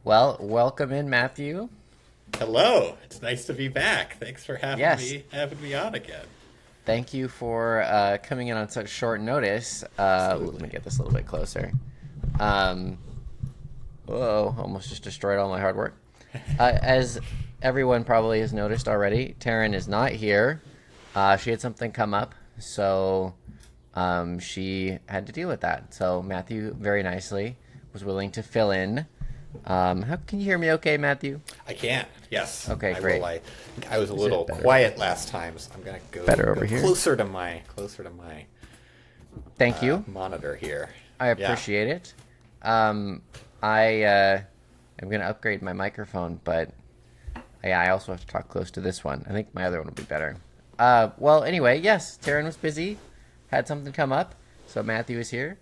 Well, welcome in, Matthew. Hello. It's nice to be back. Thanks for Yes. having me on again. Thank you for coming in on such short notice. Let me get this a little bit closer. Almost just destroyed all my hard work. As everyone probably has noticed already, Taryn is not here. She had something come up, so she had to deal with that. So Matthew, very nicely, was willing to fill in. How can you hear me okay, Matthew? I can. Yes. Okay, great. I was a little quiet last time, so I'm gonna go over here. closer to my Thank you. monitor here. I appreciate it. I am going to upgrade my microphone, but I also have to talk close to this one. I think my other one will be better. Well, anyway, yes, Taryn was busy, had something come up, so Matthew is here.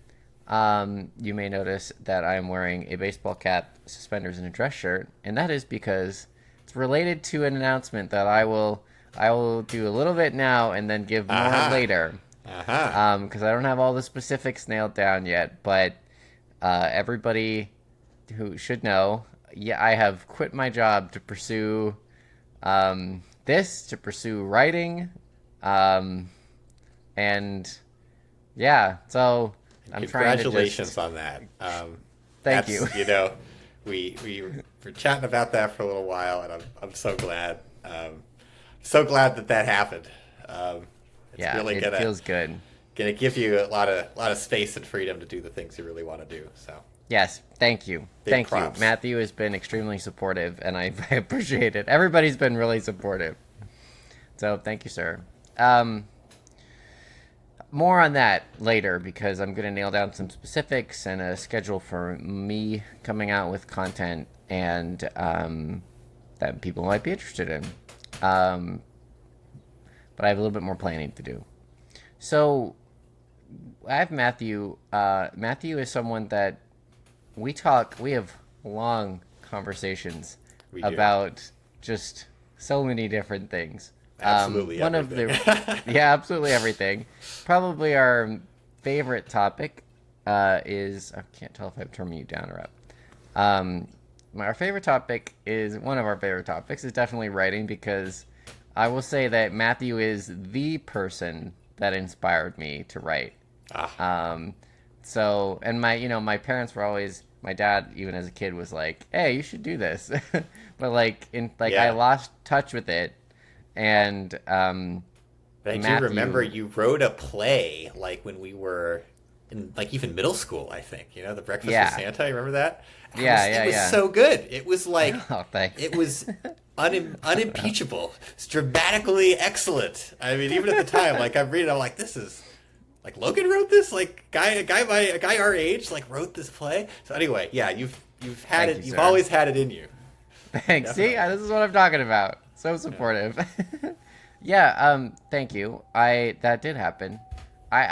You may notice that I am wearing a baseball cap, suspenders, and a dress shirt, and that is because it's related to an announcement that I will do a little bit now and then give more later. Because I don't have all the specifics nailed down yet, but everybody who should know, I have quit my job to pursue writing, and yeah, so I'm trying to Congratulations on that. Thank you. You know, we were chatting about that for a little while, and I'm so glad. So glad that happened. It's really it feels good. Gonna give you a lot of space and freedom to do the things you really want to do. So yes, thank you. Thank you. Matthew has been extremely supportive, and I appreciate it. Everybody's been really supportive. So thank you, sir. More on that later, because I'm going to nail down some specifics and a schedule for me coming out with content and that people might be interested in. But I have a little bit more planning to do. So I have Matthew. Matthew is someone that we have long conversations about just so many different things. Absolutely everything. Absolutely everything. Probably our favorite topic is, I can't tell if I'm turning you down or up. One of our favorite topics is definitely writing, because I will say that Matthew is the person that inspired me to write. So, and my parents were always, my dad, even as a kid, was like, hey, you should do this. But I lost touch with it. And but I do remember you wrote a play when we were in even middle school, I think. The Breakfast with Santa. You remember that? It was so good. It was it was unimpeachable. It's dramatically excellent. I mean, even at the time, I'm reading, I'm like, this is Logan wrote this. A guy our age wrote this play. So anyway, yeah, you've had it. You've always had it in you. Thanks. Definitely. See, this is what I'm talking about. So supportive. Thank you. That did happen.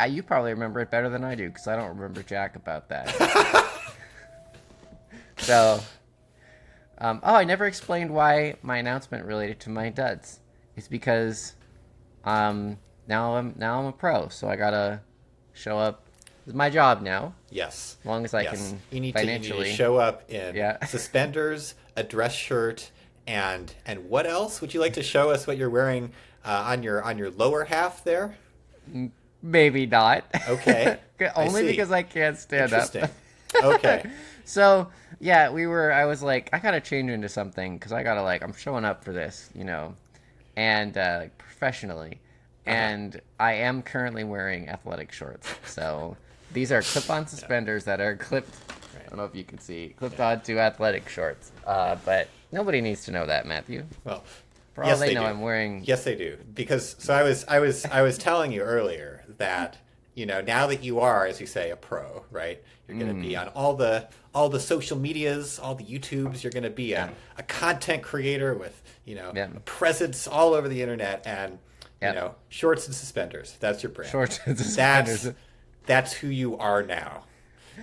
You probably remember it better than I do, because I don't remember jack about that. So, I never explained why my announcement related to my duds. It's because now I'm a pro, so I gotta show up. It's my job now. Yes. As long as I can financially. You need to show up in suspenders, a dress shirt, and what else? Would you like to show us what you're wearing on your lower half there? Maybe not. Okay. Only because I can't stand up. Okay. So, yeah, I was like, I gotta change into something, because I gotta, I'm showing up for this, and professionally. And I am currently wearing athletic shorts. So these are clip-on suspenders that are clipped. I don't know if you can see, clipped onto athletic shorts. But nobody needs to know that, Matthew. Well, for all they know, I'm wearing. Yes, they do. Because I was telling you earlier that now that you are, as you say, a pro, right? You're going to be on all the social medias, all the YouTubes. You're going to be a content creator with a presence all over the internet, and shorts and suspenders. That's your brand. Shorts and suspenders. That's who you are now.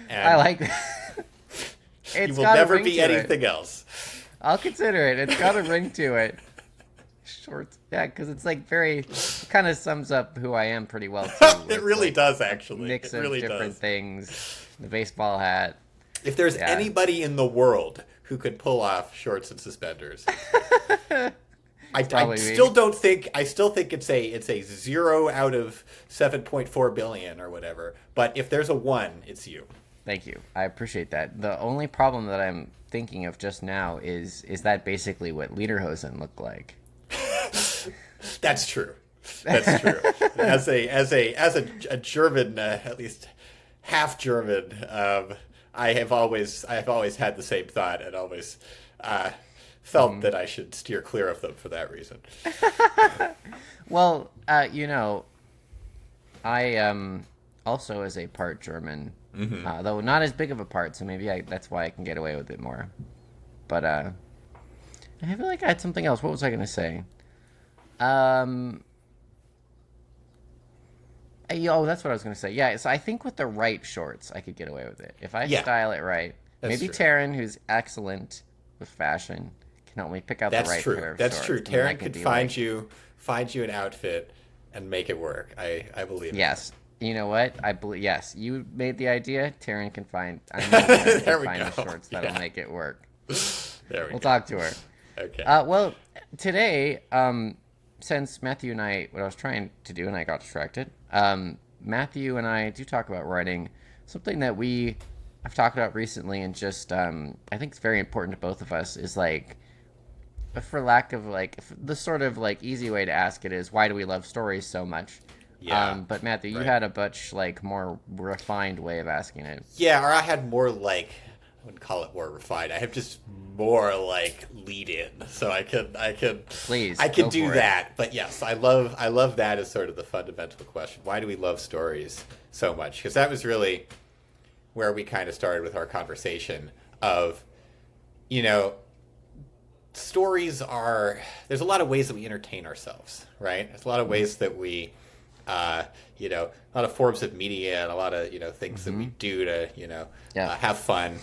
And I like that. You will never be anything else. I'll consider it. It's got a ring to it. Shorts. Yeah, because it's it kind of sums up who I am pretty well, too. It really does, actually. Mix of different things. The baseball hat. If there's anybody in the world who could pull off shorts and suspenders. I still think it's a 0 out of 7.4 billion or whatever. But if there's a 1, it's you. Thank you. I appreciate that. The only problem that I'm thinking of just now is that basically what Lederhosen looked like? That's true. That's true. As a German, at least half German, I have always had the same thought and always felt that I should steer clear of them for that reason. Well, I also as a part German, though not as big of a part, so maybe that's why I can get away with it more. But I feel like I had something else. What was I going to say? That's what I was going to say. Yeah, so I think with the right shorts, I could get away with it. If I style it right. Maybe true. Taryn, who's excellent with fashion, can help me pick out the right pair of shorts. That's true. Taryn could find you an outfit and make it work. I believe Yes. You know what? I believe. Yes, you made the idea. Taryn can find. I know Taryn can find the shorts that'll make it work. We'll talk to her. Okay. Well, today, since Matthew and I, what I was trying to do, and I got distracted. Matthew and I do talk about writing, something that I've talked about recently, and just I think it's very important to both of us. Is like, for lack of the sort of easy way to ask it is, why do we love stories so much? Yeah. But Matthew, you had a much more refined way of asking it. Yeah, or I had more I wouldn't call it more refined. I have just more lead in, so I can please I can do that. But yes, I love that as sort of the fundamental question. Why do we love stories so much? Because that was really where we kind of started with our conversation of, stories are, there's a lot of ways that we entertain ourselves, right? There's a lot of ways that we a lot of forms of media and a lot of things that we do to have fun.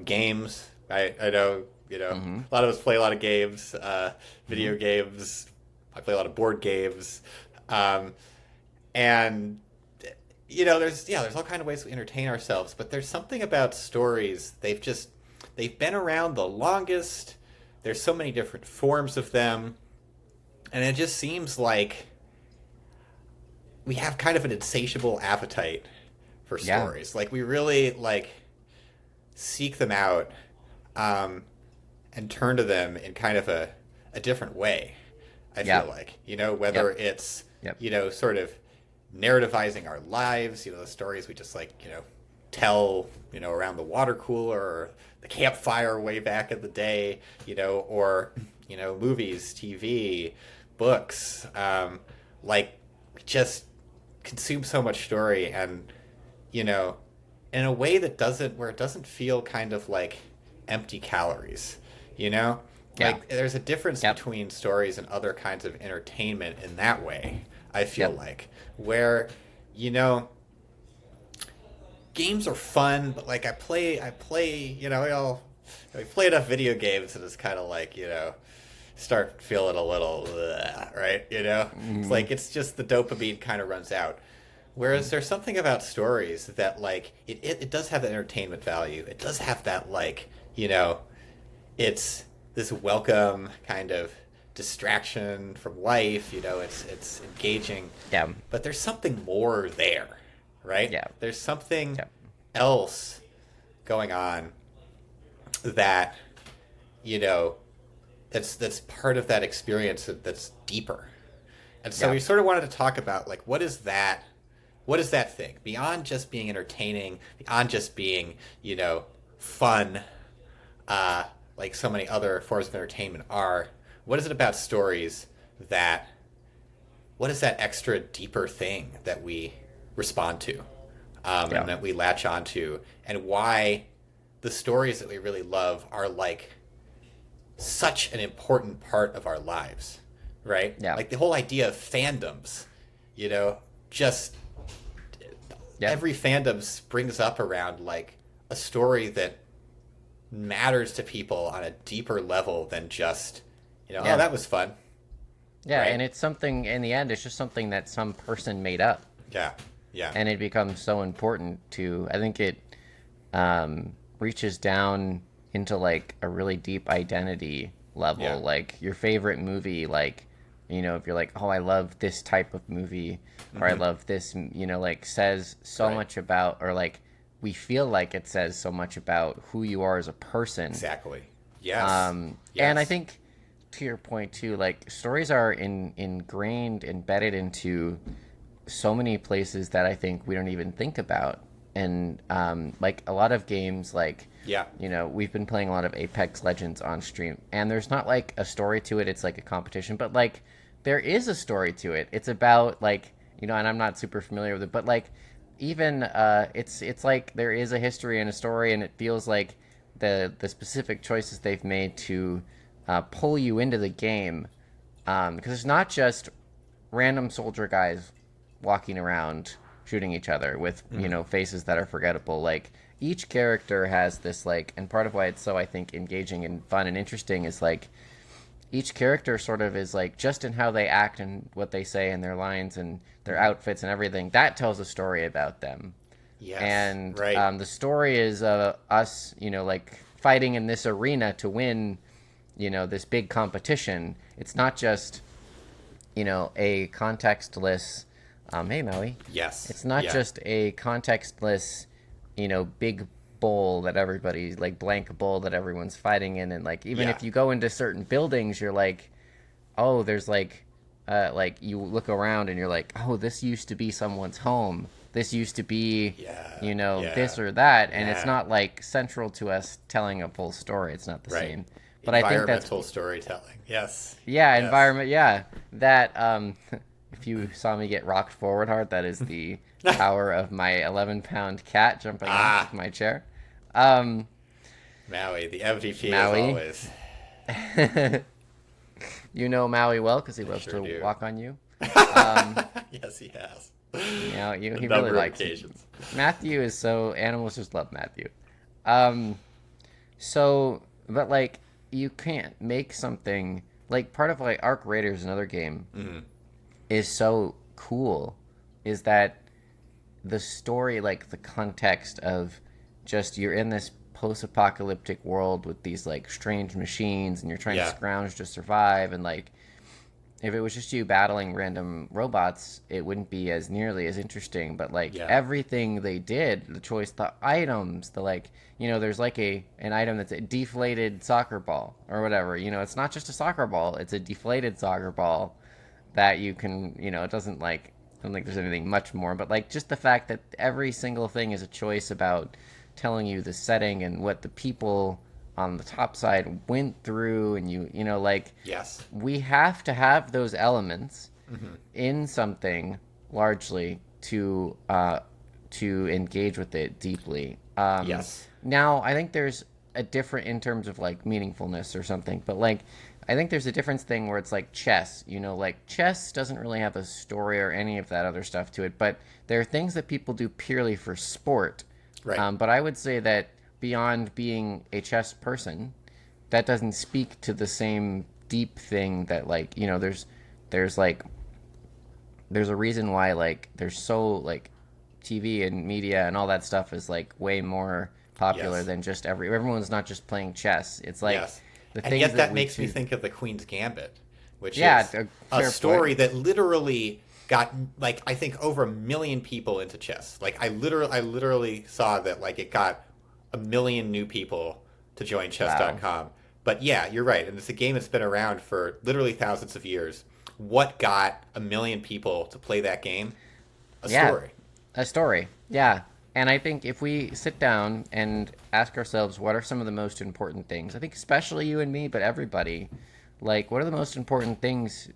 Games. I know a lot of us play a lot of games, video games. I play a lot of board games, and there's all kind of ways we entertain ourselves. But there's something about stories. They've been around the longest. There's so many different forms of them, and it just seems like we have kind of an insatiable appetite for stories. We really seek them out and turn to them in kind of a different way. I feel like, whether it's sort of narrativizing our lives, the stories we just tell around the water cooler or the campfire way back in the day, or movies, TV, books, just consume so much story, and in a way that doesn't feel kind of like empty calories, there's a difference between stories and other kinds of entertainment in that way. I feel where games are fun, but I play I play enough video games and it's kind of start feeling a little right, it's it's just the dopamine kind of runs out. Whereas there's something about stories that it does have that entertainment value. It does have that it's this welcome kind of distraction from life. It's engaging. Yeah. But there's something more there, right? Yeah. There's something else going on that that's part of that experience that's deeper. And so we sort of wanted to talk about what is that thing beyond just being entertaining, beyond just being fun, like so many other forms of entertainment are. What is it about stories what is that extra deeper thing that we respond to, and that we latch onto, and why the stories that we really love are such an important part of our lives, right? Yeah. The whole idea of fandoms, just every fandom springs up around a story that matters to people on a deeper level than just, oh, that was fun. Yeah, right? And it's something, in the end, it's just something that some person made up. Yeah. And it becomes so important to, I think it reaches down into like a really deep identity level. Yeah. Like your favorite movie, like, you know, if you're like, oh, I love this type of movie, or I love this, you know, like says so much about, or like we feel like it says so much about who you are as a person. Exactly. Yes. And I think, to your point too, like stories are ingrained, embedded into so many places that I think we don't even think about. And like a lot of games, like, you know, we've been playing a lot of Apex Legends on stream, and there's not like a story to it. It's like a competition, but like there is a story to it. It's about like, you know, and I'm not super familiar with it, but like even it's like there is a history and a story, and it feels like the specific choices they've made to pull you into the game, because it's not just random soldier guys walking around shooting each other with, you know, faces that are forgettable. Like each character has this like, and part of why it's so, I think, engaging and fun and interesting is like each character sort of is like, just in how they act and what they say and their lines and their outfits and everything, that tells a story about them. Yes. And the story is us, you know, like fighting in this arena to win, you know, this big competition. It's not just, you know, a contextless, hey Maui. Yes. It's not just a contextless, you know, big bowl that everybody's like, blank bowl that everyone's fighting in, and like even if you go into certain buildings, you're like, oh, there's like you look around and you're like, oh, this used to be someone's home. This used to be, you know, this or that, and it's not like central to us telling a full story. It's not the same. But I think that's environmental storytelling. Yes. Yeah, environment. Yeah, that. If you saw me get rocked forward hard, that is the power of my 11-pound cat jumping off my chair. Maui, the MVP Maui. as always. You know Maui well because he loves to walk on you. Yes, he has. You know, he really likes occasions. Matthew is so, animals just love Matthew. So, but like you can't make something like, part of like Arc Raiders, another game, is so cool, is that the story, like the context of just you're in this post-apocalyptic world with these like strange machines and you're trying to scrounge to survive, and like if it was just you battling random robots, it wouldn't be as nearly as interesting. But like everything they did, the choice, the items, the like, you know, there's like an item that's a deflated soccer ball or whatever, you know, it's not just a soccer ball, it's a deflated soccer ball that you can, you know, it doesn't like, I don't think there's anything much more, but like just the fact that every single thing is a choice about telling you the setting and what the people on the top side went through, and you know, like, we have to have those elements in something largely to engage with it deeply. Now I think there's a different, in terms of like meaningfulness or something, but like I think there's a difference thing where it's like chess, you know, like chess doesn't really have a story or any of that other stuff to it, but there are things that people do purely for sport. But I would say that beyond being a chess person, that doesn't speak to the same deep thing that, like, you know, there's a reason why like there's so like TV and media and all that stuff is like way more popular than just everyone's not just playing chess. It's like the and things yet that makes me think of the Queen's Gambit, which is a story that literally got like, I think, over 1 million people into chess. Like I literally saw that like it got 1 million new people to join chess.com. Wow. But yeah, you're right. And it's a game that's been around for literally thousands of years. What got 1 million people to play that game? A story. Yeah. And I think if we sit down and ask ourselves, what are some of the most important things? I think especially you and me, but everybody, like, what are the most important things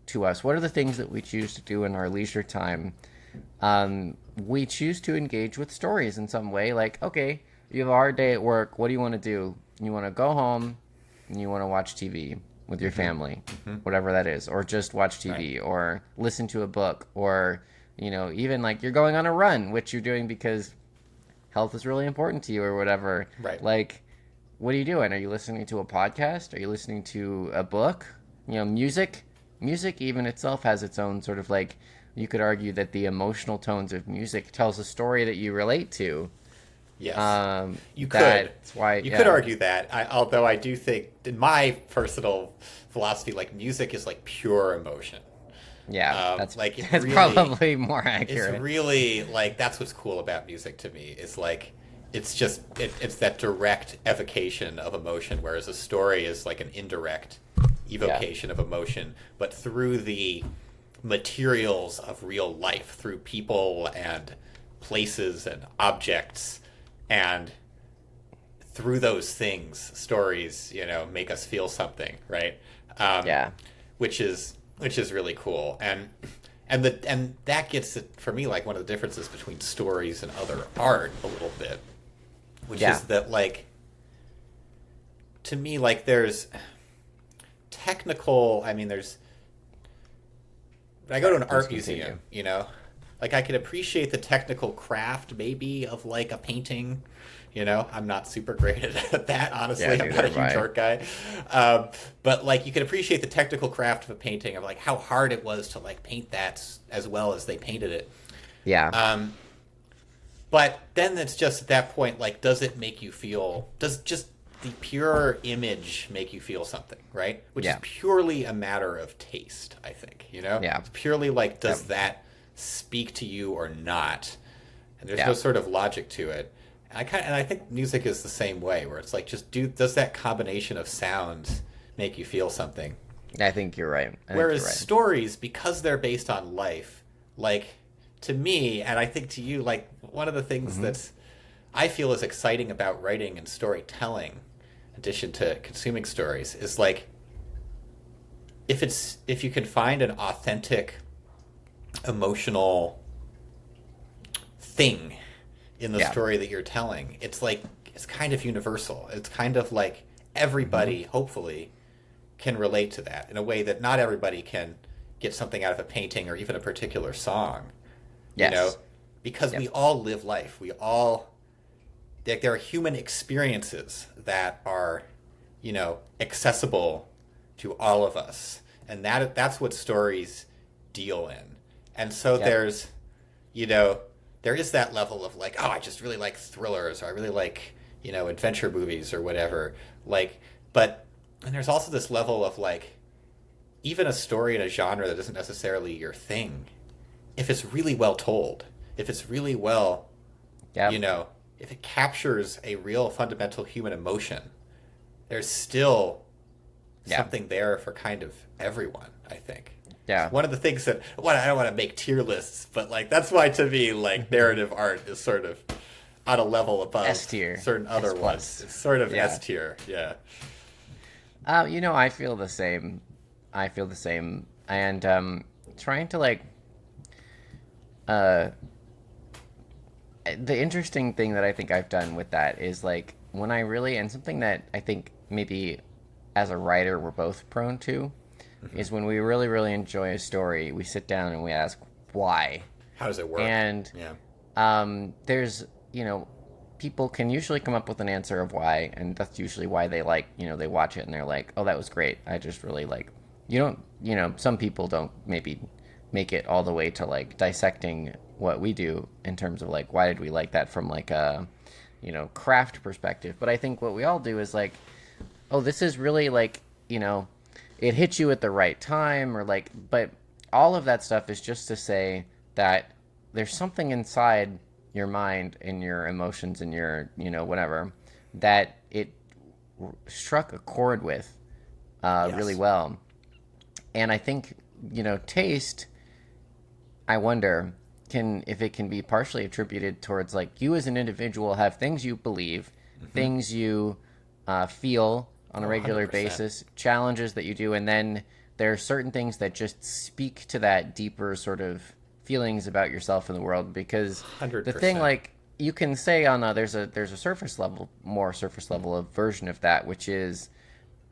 to us? What are the things that we choose to do in our leisure time? We choose to engage with stories in some way. Like, okay, you have a hard day at work. What do you want to do? You want to go home and you want to watch TV with your family, whatever that is, or just watch TV or listen to a book, or, you know, even like you're going on a run, which you're doing because health is really important to you or whatever. Like, what are you doing? Are you listening to a podcast? Are you listening to a book? You know, music even itself has its own sort of like, you could argue that the emotional tones of music tells a story that you relate to. Yes. You could. That's why you could argue that. Although I do think, in my personal philosophy, like music is like pure emotion. Yeah, that's really, probably more accurate. It's really like that's what's cool about music to me. Is like it's just it's that direct evocation of emotion, whereas a story is like an indirect evocation of emotion, but through the materials of real life, through people and places and objects, and through those things, stories, make us feel something, right? Which is really cool, and that gets it for me, like one of the differences between stories and other art a little bit, which is that, like, to me, like, there's technical. I mean, there's. I go to an art museum, like I could appreciate the technical craft maybe of like a painting. I'm not super great at that, honestly. I'm not a huge art guy. But like you could appreciate the technical craft of a painting, of like how hard it was to like paint that as well as they painted it. Yeah. But then it's just at that point, like, does it make you feel, does just the pure image make you feel something, right? Which is purely a matter of taste, I think, Yeah. It's purely like, does that speak to you or not? And there's no sort of logic to it. And I think music is the same way, where it's like, just does that combination of sounds make you feel something? I think you're right. Whereas stories, because they're based on life, like, to me, and I think to you, like, one of the things that's I feel is exciting about writing and storytelling, in addition to consuming stories, is like, if you can find an authentic emotional thing in the story that you're telling, it's like, it's kind of universal. It's kind of like everybody, hopefully, can relate to that in a way that not everybody can get something out of a painting or even a particular song. Yes. Because we all live life. We all, like, there are human experiences that are, accessible to all of us. And that's what stories deal in. And so there's, there is that level of like, oh, I just really like thrillers, or I really like, adventure movies or whatever. Like, and there's also this level of like, even a story in a genre that isn't necessarily your thing, if it's really well told, if it's really well, if it captures a real fundamental human emotion, there's still something there for kind of everyone, I think. Yeah. One of the things that, I don't want to make tier lists, but like, that's why to me, like, narrative art is sort of on a level above S-tier. certain other ones. It's sort of S-tier. Yeah. I feel the same. And trying to like, the interesting thing that I think I've done with that is like, when I really, and something that I think maybe as a writer we're both prone to, is when we really, really enjoy a story, we sit down and we ask why. How does it work? And there's, people can usually come up with an answer of why, and that's usually why they like, they watch it and they're like, oh, that was great. I just really like, some people don't maybe make it all the way to like dissecting what we do in terms of like, why did we like that from like a, craft perspective. But I think what we all do is like, oh, this is really like, it hits you at the right time, or like, but all of that stuff is just to say that there's something inside your mind and your emotions and your, whatever, that it struck a chord with really well. And I think, taste, I wonder, if it can be partially attributed towards like, you as an individual have things you believe, things you feel on a regular 100%. basis, challenges that you do, and then there are certain things that just speak to that deeper sort of feelings about yourself in the world. Because 100%. the thing, like, you can say on there's a surface level of version of that, which is,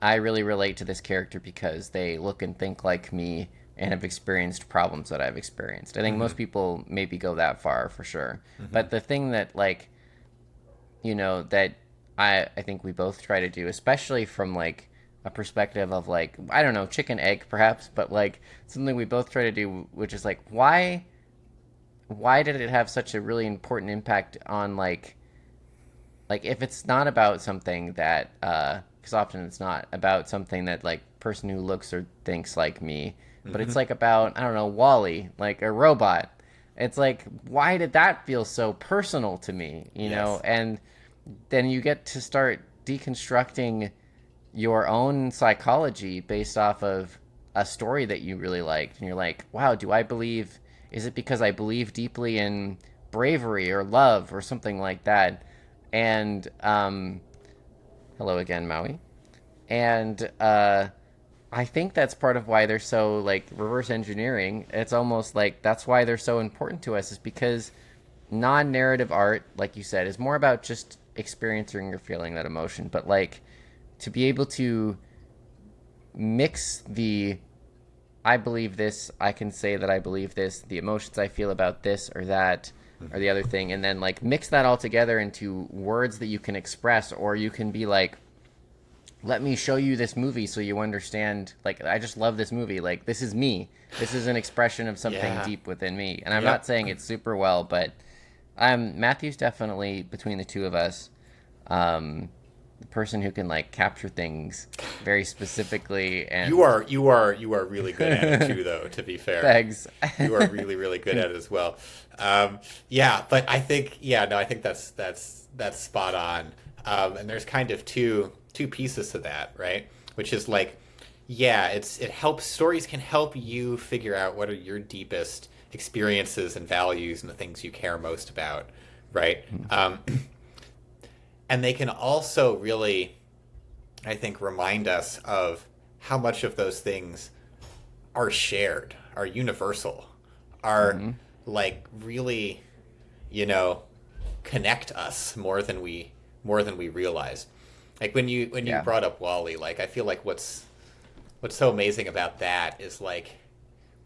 I really relate to this character because they look and think like me and have experienced problems that I've experienced. I think most people maybe go that far for sure. But the thing that, like, that I think we both try to do, especially from like a perspective of like, I don't know, chicken egg perhaps, but like something we both try to do, which is like, why did it have such a really important impact on like like if it's not about something that because often it's not about something that like person who looks or thinks like me, but it's like about, I don't know, Wally, like a robot. It's like, why did that feel so personal to me, you know? And then you get to start deconstructing your own psychology based off of a story that you really liked. And you're like, wow, is it because I believe deeply in bravery or love or something like that? And, hello again, Maui. And, I think that's part of why they're so like reverse engineering. It's almost like that's why they're so important to us, is because non-narrative art, like you said, is more about just experiencing or feeling that emotion. But like to be able to mix the I believe this, I can say that I believe this, the emotions I feel about this or that or the other thing, and then like mix that all together into words that you can express, or you can be like, let me show you this movie so you understand, like, I just love this movie, like, this is me, this is an expression of something deep within me. And I'm not saying it's super well, but Matthew's definitely, between the two of us, the person who can like capture things very specifically. And you are really good at it too, though, to be fair. Thanks. You are really, really good at it as well. But I think that's spot on. And there's kind of two pieces to that, right? Which is like, stories can help you figure out what are your deepest experiences and values and the things you care most about, right? And they can also really, I think, remind us of how much of those things are shared, are universal, are like really, connect us more than we realize. Like when you brought up Wall-E, like I feel like what's so amazing about that is like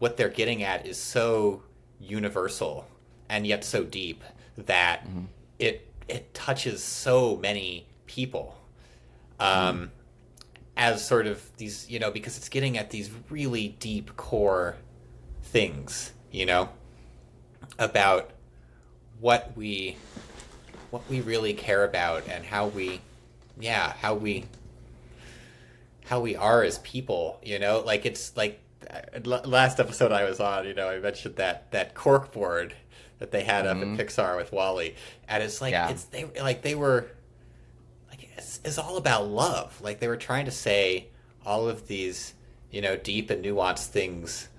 what they're getting at is so universal and yet so deep that it touches so many people. As sort of these, because it's getting at these really deep core things, about what we really care about and how we are as people, like it's like last episode I was on, I mentioned that cork board that they had up in Pixar with Wall-E, and it's like they were like it's all about love. Like they were trying to say all of these deep and nuanced things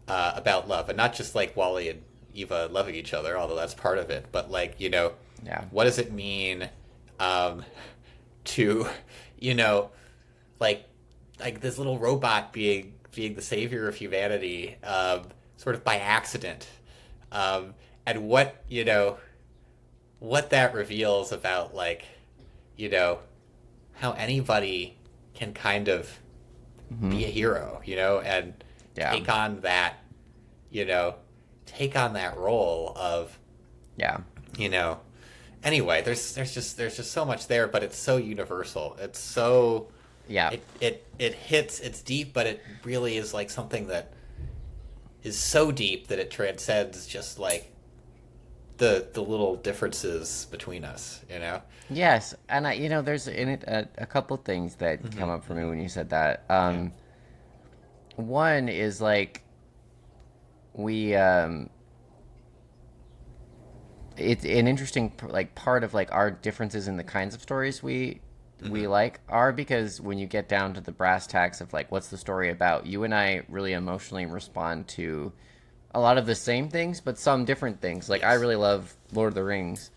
about love, and not just like Wall-E and Eva loving each other, although that's part of it, but like what does it mean to like this little robot being the savior of humanity, sort of by accident, and what that reveals about like how anybody can kind of be a hero, and take on that role of anyway, there's just so much there, but it's so universal. It's so it hits, it's deep, but it really is like something that is so deep that it transcends just like the little differences between us, Yes, and there's in it a couple things that come up for me when you said that. One is like we it's an interesting like part of like our differences in the kinds of stories we like are, because when you get down to the brass tacks of like what's the story about, you and I really emotionally respond to a lot of the same things but some different things. Like I really love Lord of the Rings,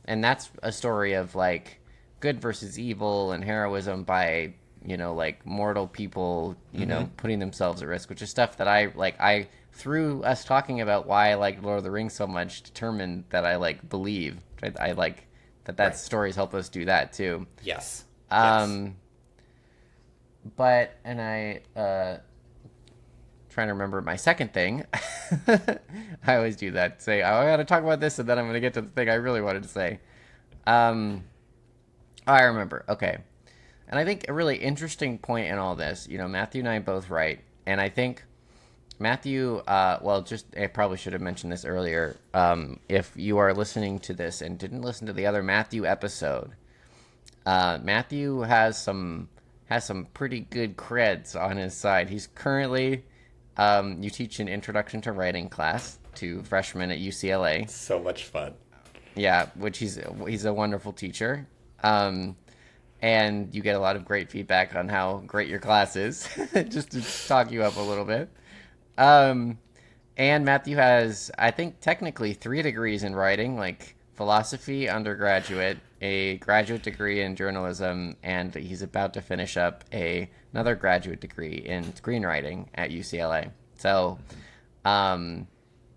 and that's a story of like good versus evil and heroism by like mortal people putting themselves at risk, which is stuff that I through us talking about why I like Lord of the Rings so much, determined that I like believe. I like that stories help us do that too. Yes. But trying to remember my second thing. I always do that. Say, oh, I got to talk about this, and then I'm going to get to the thing I really wanted to say. I remember. Okay. And I think a really interesting point in all this, Matthew and I both write, and I think Matthew, I probably should have mentioned this earlier. If you are listening to this and didn't listen to the other Matthew episode, Matthew has some pretty good creds on his side. He's currently you teach an introduction to writing class to freshmen at UCLA. So much fun. Yeah, which he's a wonderful teacher. And you get a lot of great feedback on how great your class is, just to talk you up a little bit. And Matthew has, I think, technically 3 degrees in writing, like philosophy undergraduate, a graduate degree in journalism, and he's about to finish up another graduate degree in screenwriting at UCLA. So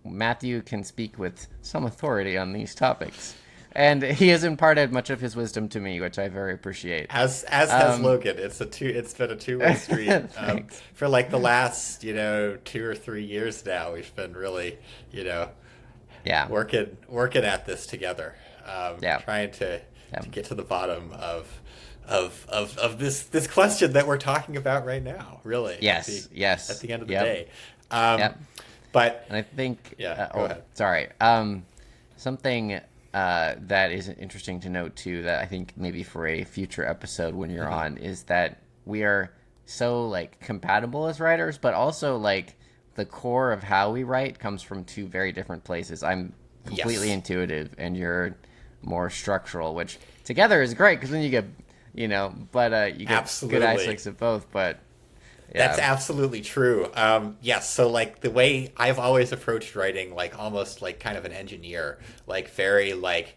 Matthew can speak with some authority on these topics. And he has imparted much of his wisdom to me, which I very appreciate. As has Logan. It's been a two-way street. For like the last 2 or 3 years now, we've been really working at this together. Trying to get to the bottom of this question that we're talking about right now. Really. Yes. At the end of the day. But and I think go ahead. Sorry. Something that is interesting to note too, that I think maybe for a future episode when you're on, is that we are so like compatible as writers, but also like the core of how we write comes from 2 very different places. I'm completely intuitive and you're more structural, which together is great because then you get you get Absolutely. good aspects of both. But that's absolutely true. Yes. So like the way I've always approached writing, like almost like kind of an engineer, like very like,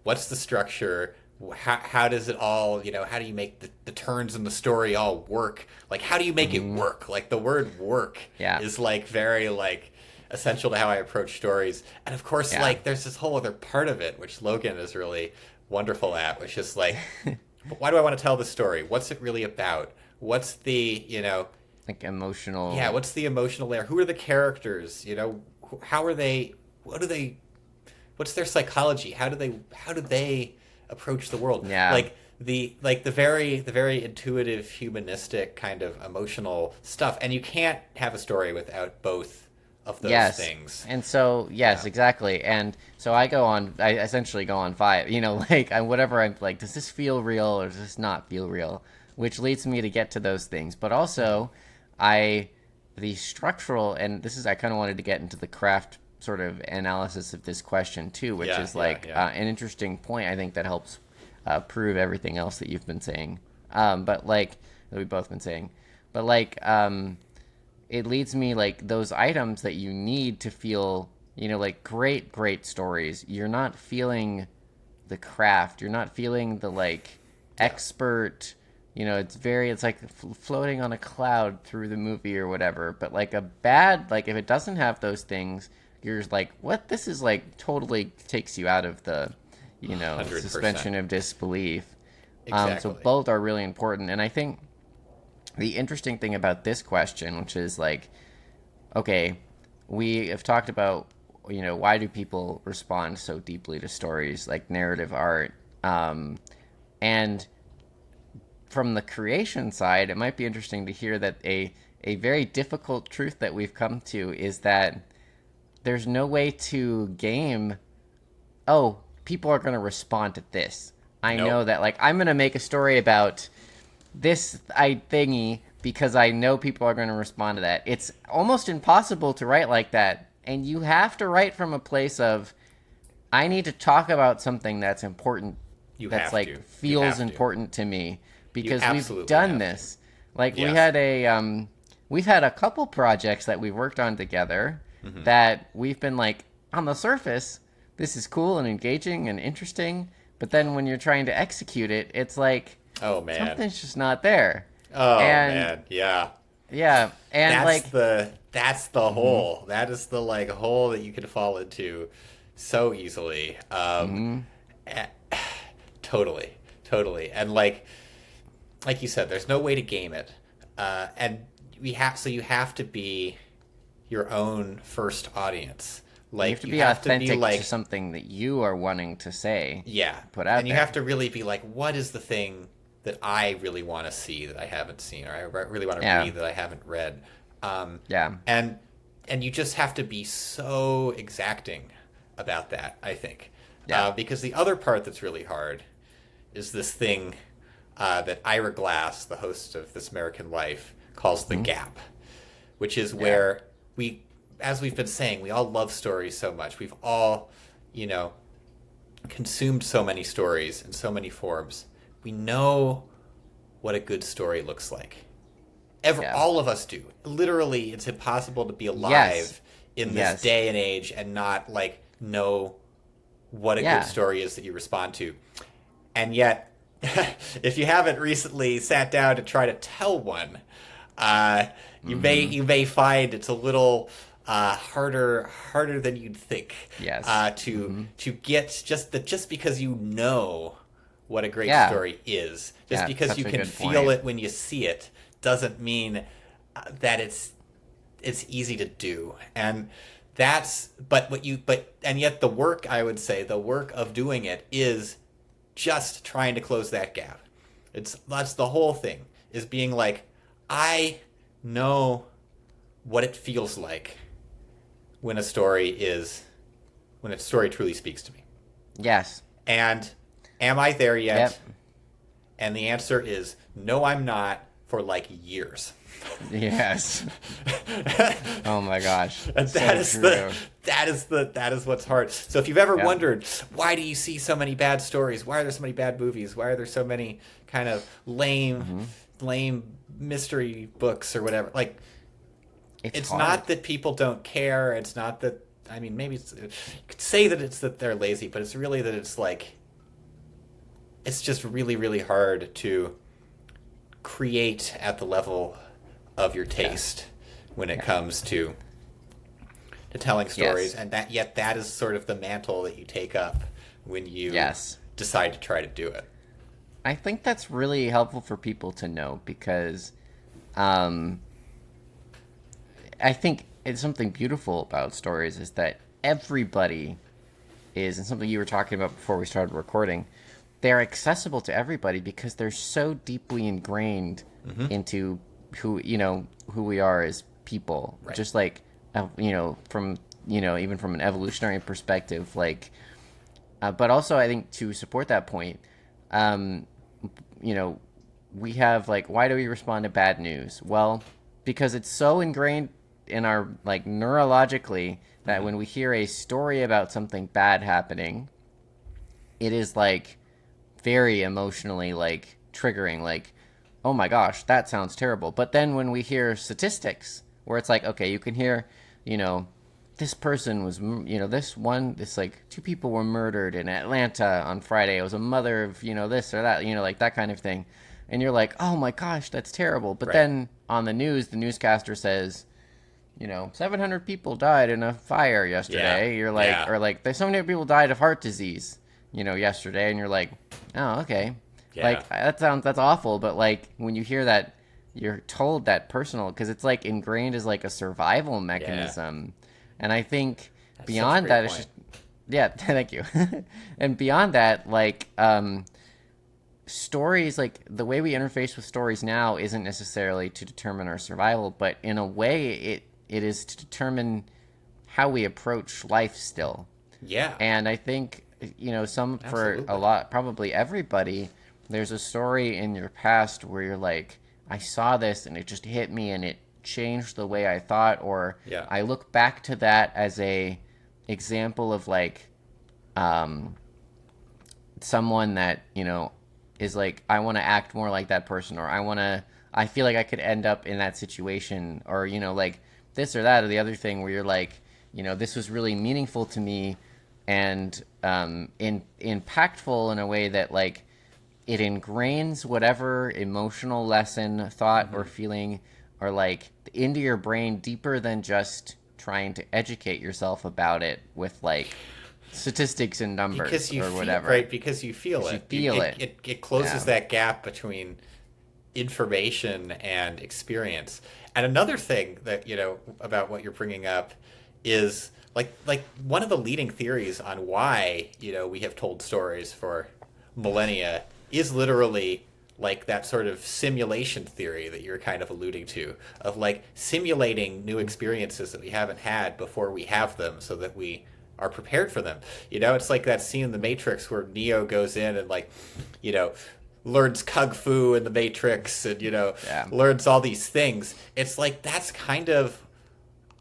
what's the structure? How does it all, how do you make the turns in the story all work? Like, how do you make it work? Like the word work is like very like essential to how I approach stories. And of course, like there's this whole other part of it, which Logan is really wonderful at, which is like, why do I want to tell the story? What's it really about? What's the, like emotional? Yeah, what's the emotional layer? Who are the characters? How are they? What's their psychology? How do they approach the world? Yeah, like the very intuitive, humanistic kind of emotional stuff. And you can't have a story without both of those things. And so exactly. And so I essentially go on 5. Whatever I'm like, does this feel real or does this not feel real? Which leads me to get to those things. But also, the structural, and this is, I kind of wanted to get into the craft sort of analysis of this question too, which is an interesting point, I think, that helps prove everything else that you've been saying. But like, that we've both been saying. But like, it leads me, like, those items that you need to feel, like great stories. You're not feeling the craft. You're not feeling the, like, expert... it's like floating on a cloud through the movie or whatever. But like if it doesn't have those things, you're just like, what? This is like totally takes you out of the, 100%. Suspension of disbelief. Exactly. So both are really important. And I think the interesting thing about this question, which is like, okay, we have talked about, why do people respond so deeply to stories like narrative art? And from the creation side, it might be interesting to hear that a very difficult truth that we've come to is that there's no way to game, people are going to respond to this. I know that, like, I'm going to make a story about this thingy because I know people are going to respond to that. It's almost impossible to write like that. And you have to write from a place of, I need to talk about something that's important, feels important to me. Because we've done this. Like, we had we've had a couple projects that we've worked on together that we've been like, on the surface, this is cool and engaging and interesting. But then when you're trying to execute it, it's like, something's just not there. Man. Yeah. Yeah. And that's the hole. That is the like hole that you can fall into so easily. Totally. And like you said, there's no way to game it, and you have to be your own first audience. Like, you have to be authentic to something that you are wanting to say. Yeah, put out, and you have to really be like, what is the thing that I really want to see that I haven't seen, or I really want to read that I haven't read. And you just have to be so exacting about that, I think, because the other part that's really hard is this thing that Ira Glass, the host of This American Life, calls the gap, which is where we, as we've been saying, we all love stories so much. We've all, consumed so many stories in so many forms. We know what a good story looks like. All of us do. Literally, it's impossible to be alive in this day and age and not know what a good story is that you respond to. And yet, if you haven't recently sat down to try to tell one, you may find it's a little harder than you'd think. To get just because you know what a great story is, just because you can feel it when you see it, doesn't mean that it's easy to do. And and yet the work, I would say, the work of doing it is just trying to close that gap. That's the whole thing, is being like, I know what it feels like when a story truly speaks to me. Yes. And am I there yet? Yep. And the answer is no, I'm not, for years. Yes. Oh my gosh. And that is what's hard. So if you've ever wondered, why do you see so many bad stories? Why are there so many bad movies? Why are there so many kind of lame mystery books or whatever? It's not that people don't care. It's not that, maybe you could say that it's that they're lazy, but it's really that it's just really, really hard to create at the level of your taste when it comes to telling stories. And that is sort of the mantle that you take up when you decide to try to do it. I think that's really helpful for people to know, because I think it's something beautiful about stories is that everybody is, and something you were talking about before we started recording, they're accessible to everybody because they're so deeply ingrained into who we are as people. Right. Just from even from an evolutionary perspective, but also I think to support that point, we have why do we respond to bad news? Well, because it's so ingrained in our neurologically that when we hear a story about something bad happening, it is very emotionally triggering, oh my gosh, that sounds terrible. But then when we hear statistics where it's okay, you can hear, this person was, two people were murdered in Atlanta on Friday. It was a mother of, this or that, that kind of thing. And you're oh my gosh, that's terrible. But then on the news, the newscaster says, 700 people died in a fire yesterday. You're or there's so many people died of heart disease, yesterday. And you're oh, okay. Yeah. That's awful. But when you hear that, you're told that personal, because it's ingrained as a survival mechanism. Yeah. And I think that's beyond that, it's just, thank you. And beyond that, stories, the way we interface with stories now isn't necessarily to determine our survival, but in a way it is to determine how we approach life still. Yeah. And I think, for a lot, probably everybody, there's a story in your past where you're I saw this and it just hit me and it changed the way I thought, or I look back to that as a example of someone that, is I want to act more like that person, or I feel like I could end up in that situation, or, this or that or the other thing where you're this was really meaningful to me and impactful in a way that it ingrains whatever emotional lesson, thought, or feeling, or into your brain deeper than just trying to educate yourself about it with statistics and numbers or whatever. Right, because you feel it. You feel it. It closes that gap between information and experience. And another thing that, about what you're bringing up is one of the leading theories on why, we have told stories for millennia is literally that sort of simulation theory that you're kind of alluding to, of simulating new experiences that we haven't had before we have them, so that we are prepared for them. It's like that scene in The Matrix where Neo goes in and like, learns kung fu in The Matrix and, learns all these things. It's like that's kind of,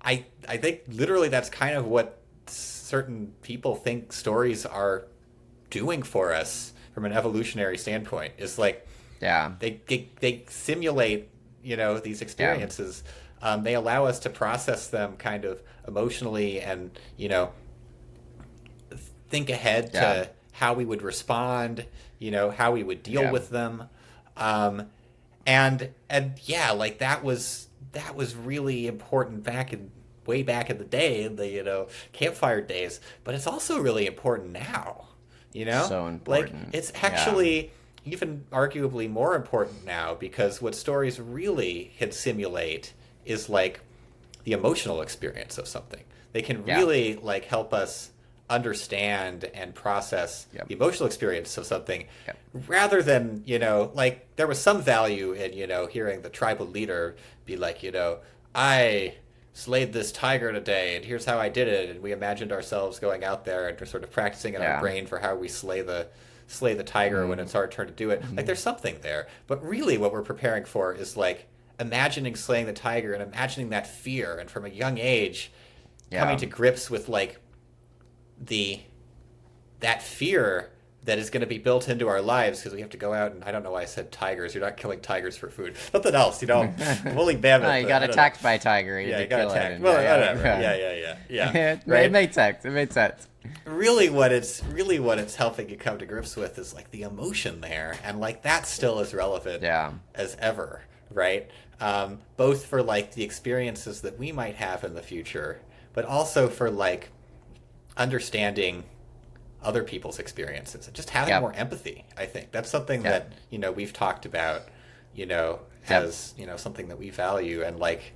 I think literally that's kind of what certain people think stories are doing for us from an evolutionary standpoint. Is like, they simulate, these experiences. They allow us to process them kind of emotionally and, think ahead to how we would respond, how we would deal with them. And yeah, like that was really important way back in the day, in the, campfire days, but it's also really important now, So important. Like it's actually even arguably more important now, because what stories really can simulate is like the emotional experience of something. They can really like help us understand and process the emotional experience of something, rather than, like there was some value in, hearing the tribal leader be like, I slayed this tiger today and here's how I did it, and we imagined ourselves going out there and sort of practicing in our brain for how we slay the tiger when it's our turn to do it. Like there's something there, but really what we're preparing for is like imagining slaying the tiger and imagining that fear, and from a young age coming to grips with like that fear that is going to be built into our lives, because we have to go out and, I don't know why I said tigers. You're not killing tigers for food. Something else, woolly mammoth. No, you got attacked by a tiger. You got attacked. Well, whatever. Yeah. Right? It made sense. Really what it's helping you come to grips with is like the emotion there, and like that still is relevant as ever, right? Both for like the experiences that we might have in the future, but also for like understanding other people's experiences and just having more empathy. I think that's something that, we've talked about, as, something that we value, and like,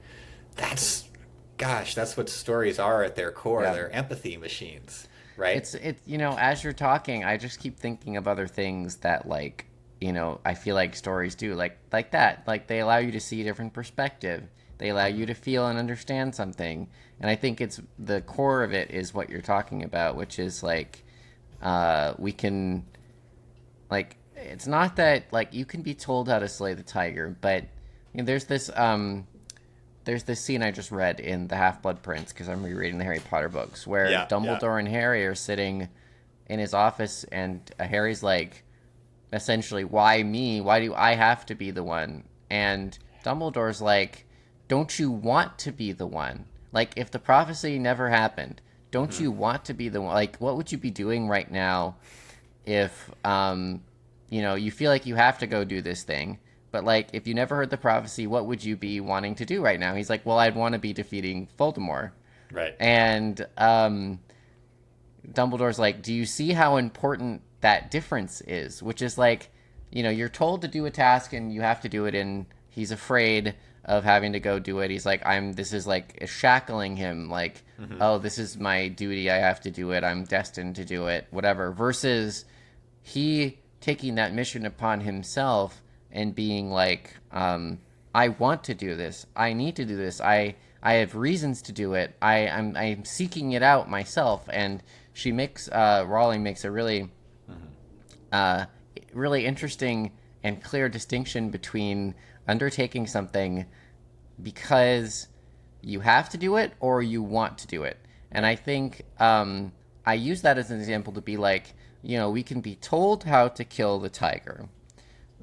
that's what stories are at their core. They're empathy machines, right? It's as you're talking, I just keep thinking of other things that like, I feel like stories do like that. Like they allow you to see a different perspective. They allow you to feel and understand something. And I think it's the core of it is what you're talking about, which is like, we can, like, it's not that like you can be told how to slay the tiger, but there's this scene I just read in the Half-Blood Prince, because I'm rereading the Harry Potter books, where Dumbledore and Harry are sitting in his office, and Harry's like, essentially, why me? Why do I have to be the one? And Dumbledore's like, don't you want to be the one? Like, if the prophecy never happened, don't you want to be the one? Like, what would you be doing right now if, you feel like you have to go do this thing? But, like, if you never heard the prophecy, what would you be wanting to do right now? He's like, well, I'd want to be defeating Voldemort. Right. And Dumbledore's like, do you see how important that difference is? Which is like, you're told to do a task and you have to do it, and he's afraid of having to go do it. He's like, this is like shackling him, like, oh, this is my duty, I have to do it, I'm destined to do it, whatever, versus he taking that mission upon himself and being like, I want to do this, I need to do this, I have reasons to do it, I'm seeking it out myself. And Rowling makes a really really interesting and clear distinction between undertaking something because you have to do it or you want to do it. And I think I use that as an example to be like, we can be told how to kill the tiger,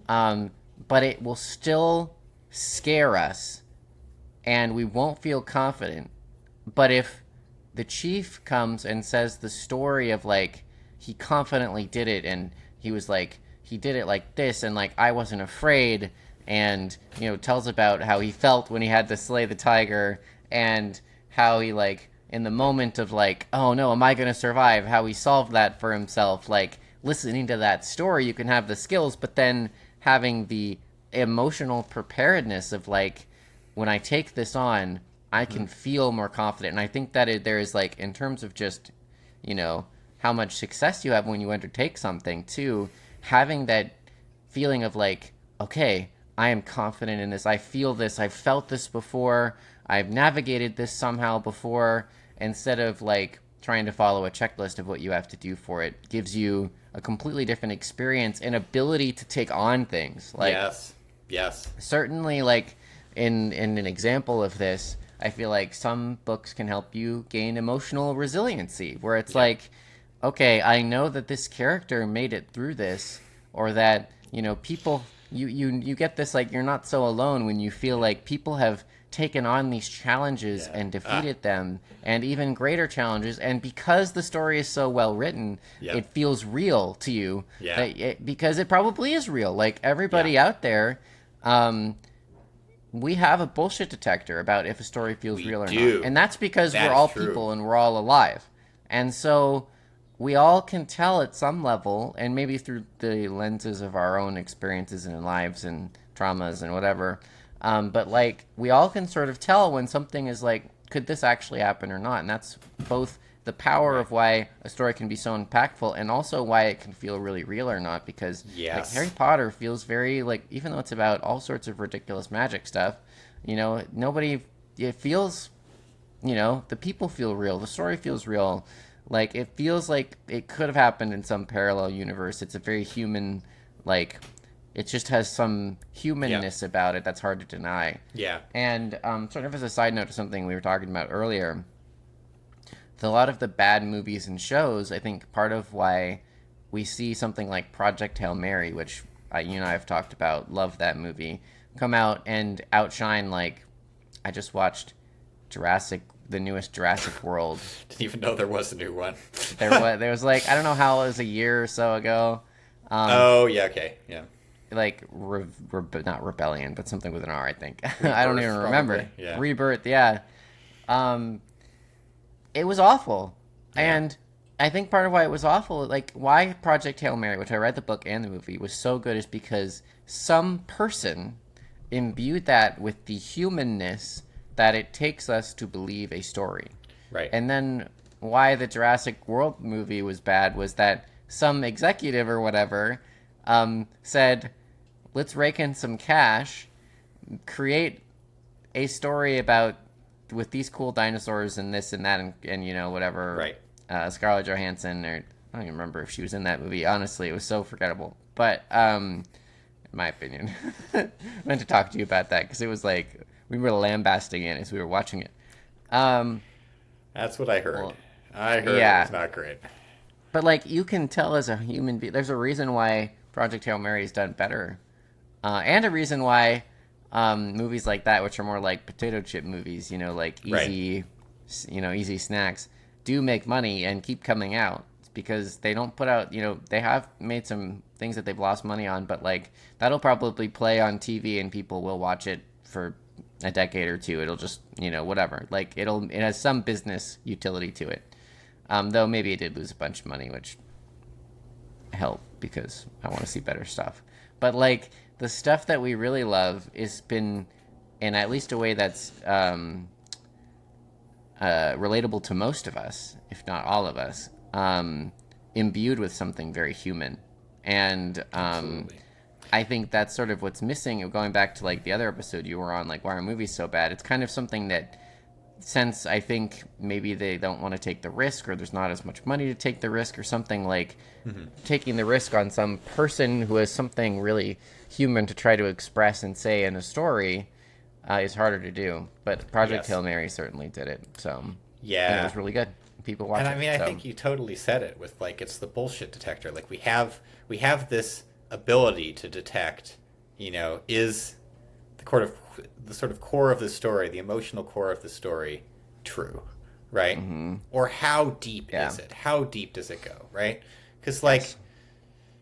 but it will still scare us and we won't feel confident. But if the chief comes and says the story of like, he confidently did it and he was like, he did it like this, and like, I wasn't afraid, and tells about how he felt when he had to slay the tiger, and how he like, in the moment of like, oh no, am I gonna survive, how he solved that for himself. Like, listening to that story, you can have the skills, but then having the emotional preparedness of like, when I take this on, I can feel more confident. And I think that there is like, in terms of just how much success you have when you undertake something too, having that feeling of like, okay, I am confident in this, I feel this, I've felt this before, I've navigated this somehow before, instead of like trying to follow a checklist of what you have to do for it gives you a completely different experience and ability to take on things. Like, yes. Certainly, like, in an example of this, I feel like some books can help you gain emotional resiliency, where it's like, okay, I know that this character made it through this, or that, people, you get this, like, you're not so alone when you feel like people have taken on these challenges and defeated them, and even greater challenges, and because the story is so well written, it feels real to you, because it probably is real. Like, everybody out there, we have a bullshit detector about if a story feels real or not. And that's because we're all people and we're all alive. And so we all can tell at some level, and maybe through the lenses of our own experiences and lives and traumas and whatever, but like we all can sort of tell when something is like, could this actually happen or not? And that's both the power of why a story can be so impactful, and also why it can feel really real or not, because like Harry Potter feels very, like, even though it's about all sorts of ridiculous magic stuff, it feels, the people feel real, the story feels real, like it feels like it could have happened in some parallel universe. It's a very human, like, it just has some humanness about it that's hard to deny. And sort of as a side note to something we were talking about earlier, a lot of the bad movies and shows, I think part of why we see something like Project Hail Mary, which I've talked about, love that movie, come out and outshine, like, I just watched the newest Jurassic World. Didn't even know there was a new one. there was like, I don't know how, it was a year or so ago. Like, not Rebellion, but something with an R, I think. Rebirth, I don't even remember. Rebirth, it was awful. And I think part of why it was awful, like, why Project Hail Mary, which I read the book and the movie, was so good is because some person imbued that with the humanness that it takes us to believe a story. Right. And then why the Jurassic World movie was bad was that some executive or whatever said, let's rake in some cash, create a story about with these cool dinosaurs and this and that and whatever. Right. Scarlett Johansson, or I don't even remember if she was in that movie. Honestly, it was so forgettable. But in my opinion, I meant to talk to you about that because it was like we were lambasting it as we were watching it. That's what I heard. Well, I heard it was not great. But like, you can tell as a human being, there's a reason why Project Hail Mary is done better, and a reason why movies like that, which are more like potato chip movies, like easy, easy snacks, do make money and keep coming out. It's because they don't put out, they have made some things that they've lost money on, but like that'll probably play on TV and people will watch it for a decade or two. It'll just, whatever. Like it has some business utility to it. Though maybe it did lose a bunch of money, which helped because I want to see better stuff. But like the stuff that we really love has been, in at least a way that's relatable to most of us, if not all of us, imbued with something very human. And I think that's sort of what's missing. Going back to like the other episode you were on, like, why are movies so bad? It's kind of something that, since I think maybe they don't want to take the risk, or there's not as much money to take the risk or something, like taking the risk on some person who has something really human to try to express and say in a story is harder to do. But Project Hail Mary certainly did it. So it was really good. People watch it. And I mean, I think you totally said it with, like, it's the bullshit detector. Like, we have this ability to detect, is the sort of core of the story, the emotional core of the story, true, right? Or how deep is it? How deep does it go, right? Because like,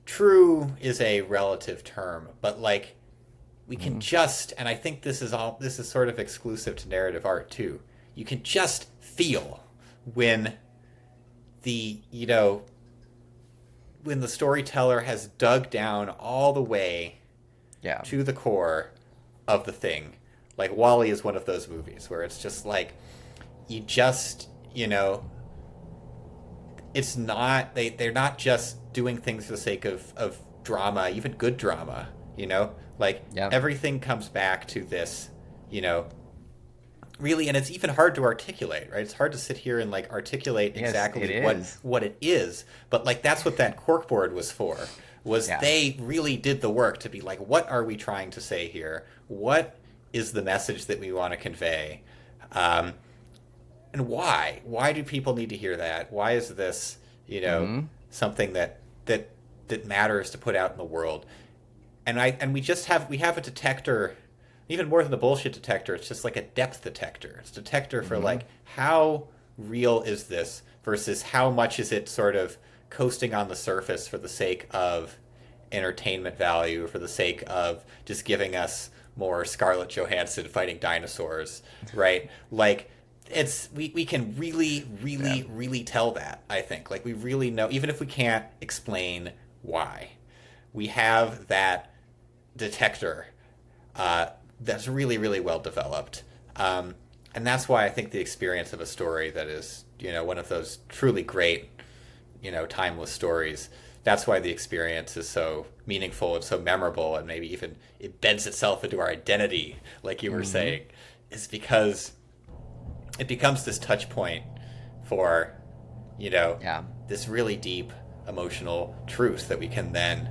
true is a relative term, but like, we can just, and I think this is sort of exclusive to narrative art too. You can just feel when the storyteller has dug down all the way to the core of the thing. Like, WALL-E is one of those movies where it's just like, you just, it's not, they're not just doing things for the sake of drama, even good drama, like everything comes back to this, really, and it's even hard to articulate, right? It's hard to sit here and like articulate exactly what it is, but like that's what that corkboard was for. They really did the work to be like, what are we trying to say here? What is the message that we want to convey? And why? Why do people need to hear that? Why is this, something that matters to put out in the world? And we have a detector. Even more than the bullshit detector, it's just like a depth detector. It's a detector for like, how real is this versus how much is it sort of coasting on the surface for the sake of entertainment value, for the sake of just giving us more Scarlett Johansson fighting dinosaurs, right? Like, we can really tell that, I think. Like, we really know, even if we can't explain why. We have that detector that's really well developed, and that's why I think the experience of a story that is one of those truly great timeless stories, that's why the experience is so meaningful and so memorable, and maybe even it beds itself into our identity, like you were saying, is because it becomes this touch point for this really deep emotional truth that we can then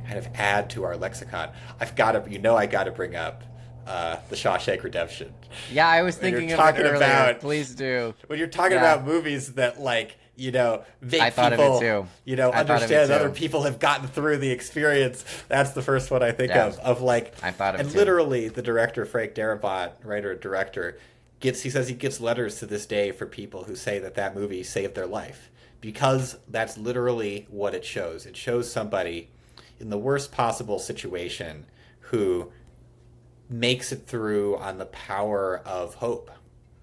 kind of add to our lexicon. I got to bring up the Shawshank Redemption. Yeah, I was thinking of it earlier. Please do. When you're talking about movies that make I thought people, of it too. Understand other people have gotten through the experience. That's the first one I think of like, I thought of and too. Literally the director, Frank Darabont, writer and director, he says he gets letters to this day for people who say that movie saved their life, because that's literally what it shows. It shows somebody in the worst possible situation who makes it through on the power of hope.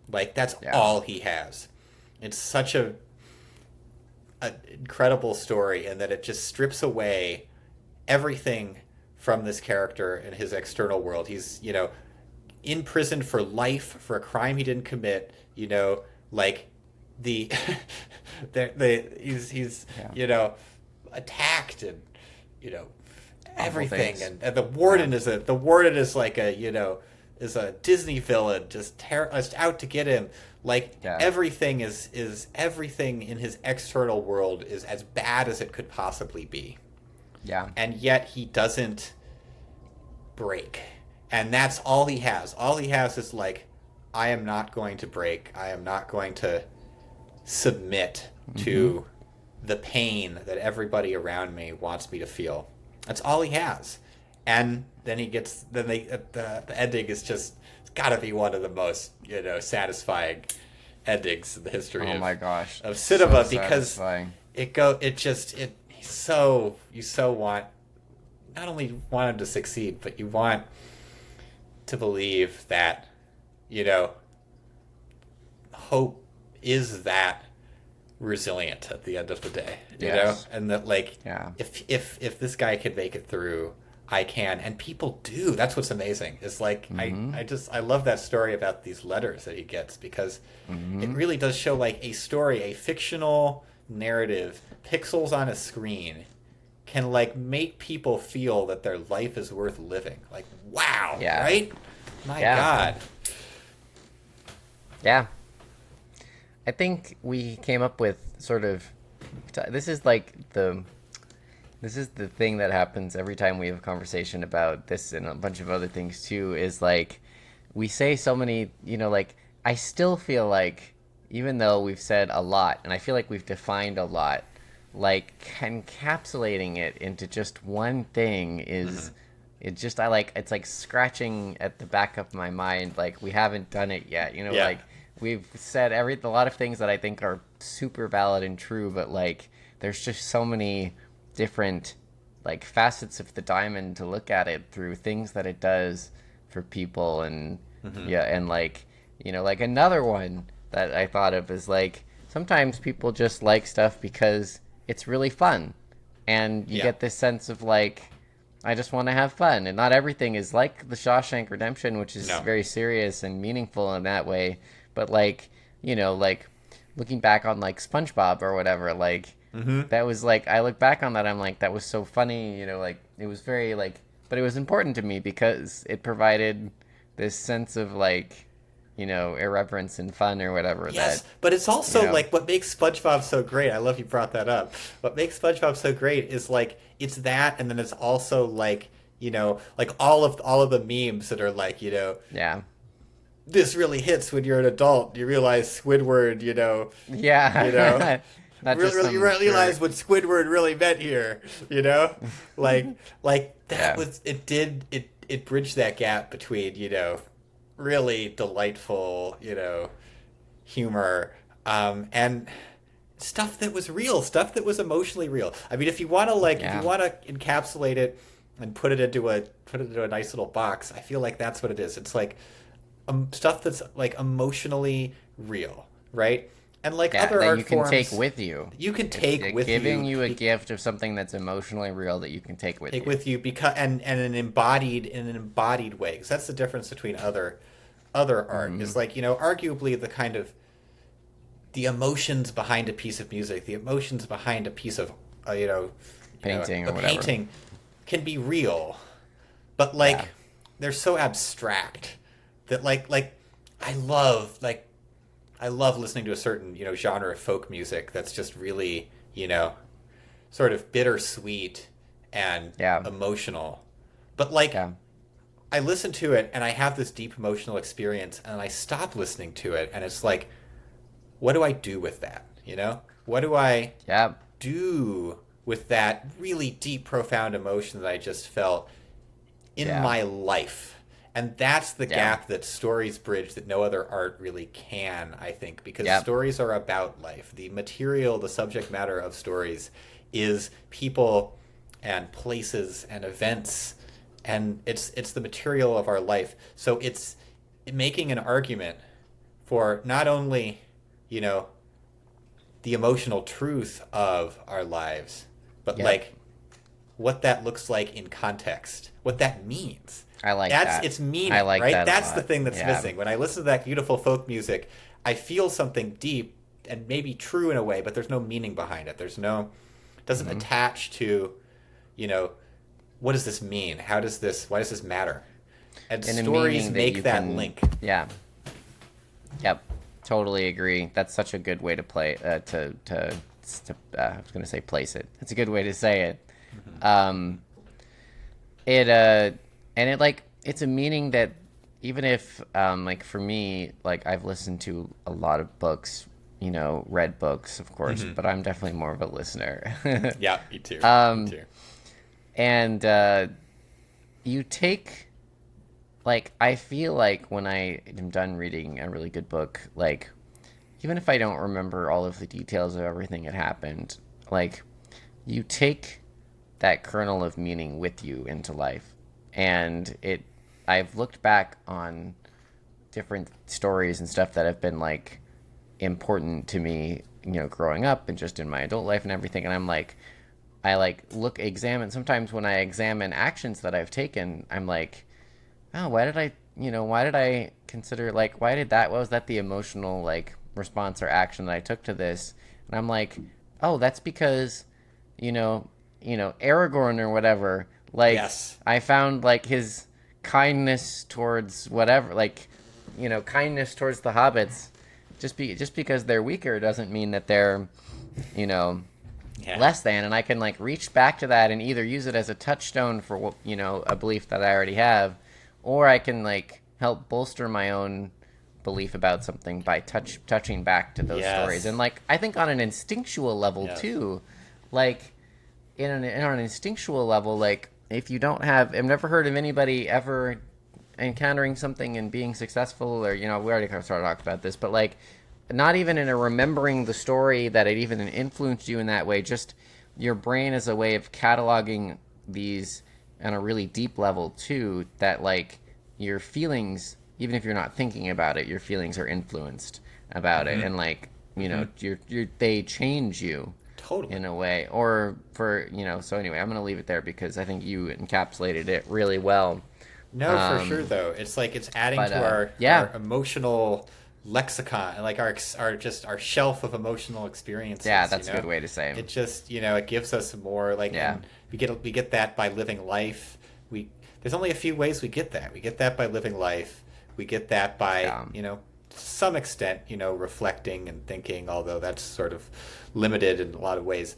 Like, that's all he has. It's such an incredible story, and that it just strips away everything from this character and his external world. He's in prison for life for a crime he didn't commit. Like he's attacked and everything, and the warden is like a Disney villain, just out to get him. Like, everything is everything in his external world is as bad as it could possibly be. Yeah. And yet he doesn't break. And that's all he has. All he has is like, I am not going to break. I am not going to submit to the pain that everybody around me wants me to feel. That's all he has. And then the ending is just, it's got to be one of the most satisfying endings in the history of cinema, so because satisfying. You so want, not only want him to succeed, but you want to believe that hope is that resilient at the end of the day, and that if this guy can make it through, I can, and people do. That's what's amazing. Is like, I love that story about these letters that he gets, because it really does show like a story, a fictional narrative, pixels on a screen, can like make people feel that their life is worth living. Like, wow, right? My God. Yeah. I think we came up with sort of, this is the thing that happens every time we have a conversation about this and a bunch of other things too, is like, we say so many, like, I still feel like, even though we've said a lot, and I feel like we've defined a lot, like, encapsulating it into just one thing is, it's like scratching at the back of my mind, like, we haven't done it yet, like, we've said a lot of things that I think are super valid and true, but like, there's just so many different like facets of the diamond to look at it through, things that it does for people, and and like, like another one that I thought of is like, sometimes people just like stuff because it's really fun, and you get this sense of like, I just want to have fun, and not everything is like the Shawshank Redemption, which is very serious and meaningful in that way, but like, like looking back on like SpongeBob or whatever, like, that was like, I look back on that, I'm like, that was so funny, like, it was very like, but it was important to me because it provided this sense of like, irreverence and fun or whatever. Yes, but it's also like what makes SpongeBob so great. I love you brought that up. What makes SpongeBob so great is like it's that, and then it's also like like all of the memes that are like yeah, this really hits when you're an adult. You realize Squidward, yeah, Not you realize what Squidward really meant here, like that was it bridged that gap between really delightful humor and stuff that was real, stuff that was emotionally real. I mean, if you want to if you want to encapsulate it and put it into a nice little box, I feel like that's what it is. It's like stuff that's like emotionally real, right? And like other that art you can forms, take with you. You can take with you. Giving you a gift of something that's emotionally real that you can take with you. Take with you because in an embodied way. Because that's the difference between other art. Is like arguably the kind of the emotions behind a piece of music, the emotions behind a piece of painting or whatever. Painting can be real, but they're so abstract that like I love listening to a certain genre of folk music that's just really sort of bittersweet and emotional, but I listen to it and I have this deep emotional experience and I stop listening to it and it's like, what do I do with that? What do I do with that really deep, profound emotion that I just felt in my life? And that's the gap that stories bridge that no other art really can, I think, because stories are about life. The material, the subject matter of stories is people and places and events, and it's the material of our life. So it's making an argument for not only, the emotional truth of our lives, but like what that looks like in context, what that means. I like that. It's meaning, I like right? that That's the thing that's missing. When I listen to that beautiful folk music, I feel something deep and maybe true in a way, but there's no meaning behind it. It doesn't attach to, what does this mean? Why does this matter? And stories make that link. Yeah. Yep. Totally agree. That's such a good way to play, I was going to say place it. That's a good way to say it. It's a meaning that even if, for me, I've listened to a lot of books, read books, of course, but I'm definitely more of a listener. Yeah, me too. Me too. And you take, I feel like when I am done reading a really good book, even if I don't remember all of the details of everything that happened, you take that kernel of meaning with you into life. And I've looked back on different stories and stuff that have been important to me, growing up and just in my adult life and everything. And I'm examine sometimes when I examine actions that I've taken, I'm like, oh, why did I consider, what was that the emotional response or action that I took to this? And I'm like, oh, that's because, Aragorn or whatever, yes. I found his kindness towards whatever, kindness towards the hobbits, just because they're weaker doesn't mean that they're, less than. And I can reach back to that and either use it as a touchstone for a belief that I already have, or I can help bolster my own belief about something by touching back to those stories. And I think on an instinctual level too, on an instinctual level, if you don't have, I've never heard of anybody ever encountering something and being successful, or we already kind of sort of talked about this, but not even in a remembering the story that it even influenced you in that way, just your brain as a way of cataloging these on a really deep level too, that your feelings, even if you're not thinking about it, your feelings are influenced about it, and they change you totally in a way, or for so anyway, I'm gonna leave it there because I think you encapsulated it really well. No, for sure though, it's it's adding to our emotional lexicon, and our shelf of emotional experiences. Yeah, that's a good way to say it. It just it gives us more and we get that by living life. There's only a few ways we get that. We get that by living life. We get that by, to some extent, reflecting and thinking, although that's sort of limited in a lot of ways.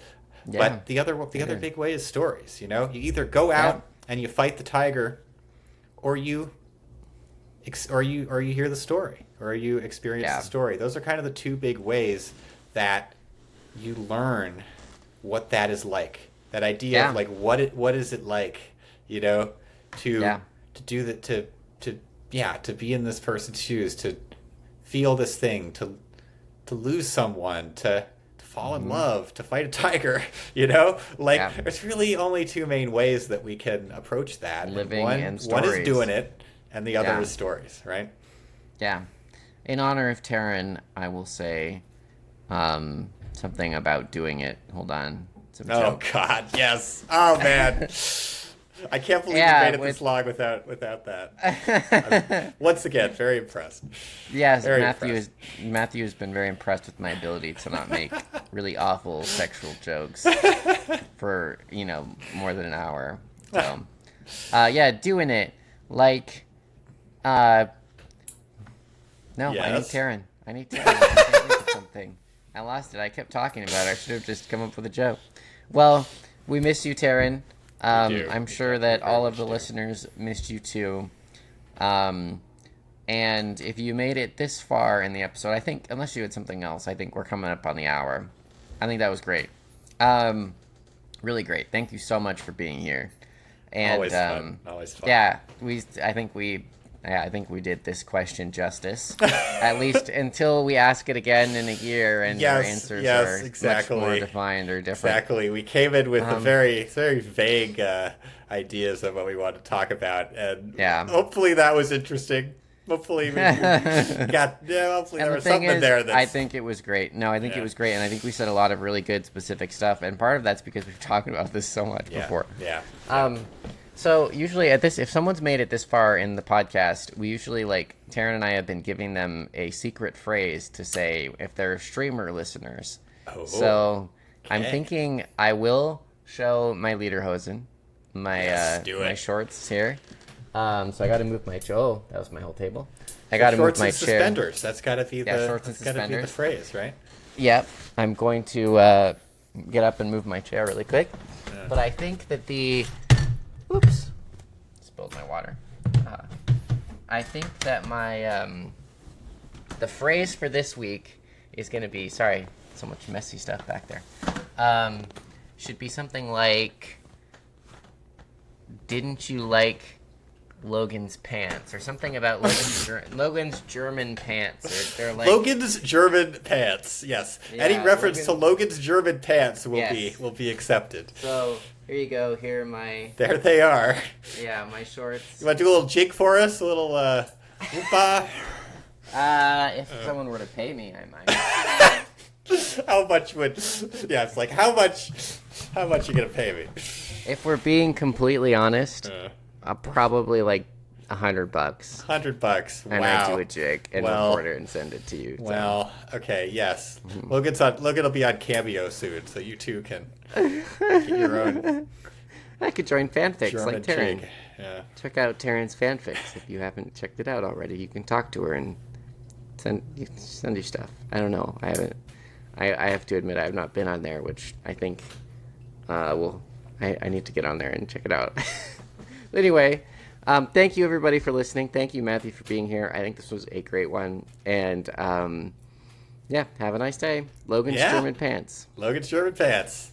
Yeah. But the other big way is stories. You either go out and you fight the tiger, or you hear the story, or you experience the story. Those are kind of the two big ways that you learn what that is like. That idea of like what is it like, to do that, to be in this person's shoes, to feel this thing, to lose someone, to fall in love, to fight a tiger, there's really only two main ways that we can approach that. Living and stories. One is doing it, and the other is stories, right? Yeah. In honor of Taryn, I will say something about doing it. Hold on. Oh, God, yes. Oh, man. I can't believe you made it this long without that. Once again, very impressed. Yes, Matthew has been very impressed with my ability to not make really awful sexual jokes for, more than an hour. So, doing it. Like, no, yes. I need Taryn. I can't think of something. I lost it. I kept talking about it. I should have just come up with a joke. Well, we miss you, Taryn. I'm sure that all of the listeners missed you too. And if you made it this far in the episode, I think, unless you had something else, I think we're coming up on the hour. I think that was great. Really great. Thank you so much for being here. And, always fun. Always fun. Yeah, I think we did this question justice, at least until we ask it again in a year and our answers are much more defined or different. Exactly. We came in with the very, very vague ideas of what we want to talk about, and hopefully that was interesting. Hopefully we got. Yeah, hopefully there was something there. I think it was great. No, I think it was great, and I think we said a lot of really good specific stuff. And part of that's because we've talked about this so much before. Yeah. So usually at this, if someone's made it this far in the podcast, we usually Taryn and I have been giving them a secret phrase to say if they're streamer listeners. Oh, so I'm thinking I will show my lederhosen, my shorts here. So I got to move my that was my whole table. I got to move my chair. Suspenders. That's got to be shorts and suspenders. Got to be the phrase, right? Yep. I'm going to get up and move my chair really quick. Yeah. But I think that oops, spilled my water. I think that my the phrase for this week is going to be, sorry, so much messy stuff back there. Should be something like, didn't you like Logan's pants, or something about Logan's German pants. They're like Logan's German pants. Yes, any reference to Logan's German pants will be accepted. So here you go. Here are my. There they are. Yeah, my shorts. You want to do a little jig for us? A little whoopah? If someone were to pay me, I might. How much would? Yeah, it's like how much you gonna pay me? If we're being completely honest. Probably like $100. $100. Wow. And I do a jig and record it and send it to you. So. Well, okay, yes. Mm-hmm. Logan will be on Cameo soon, so you too can get your own. I could join fanfics German like Taryn. jig. Yeah. Check out Taryn's fanfics if you haven't checked it out already. You can talk to her and send you stuff. I don't know. I haven't. I have to admit I have not been on there, which I think. I need to get on there and check it out. Anyway, thank you everybody for listening. Thank you, Matthew, for being here. I think this was a great one. And have a nice day. Logan's German Pants. Logan's German Pants.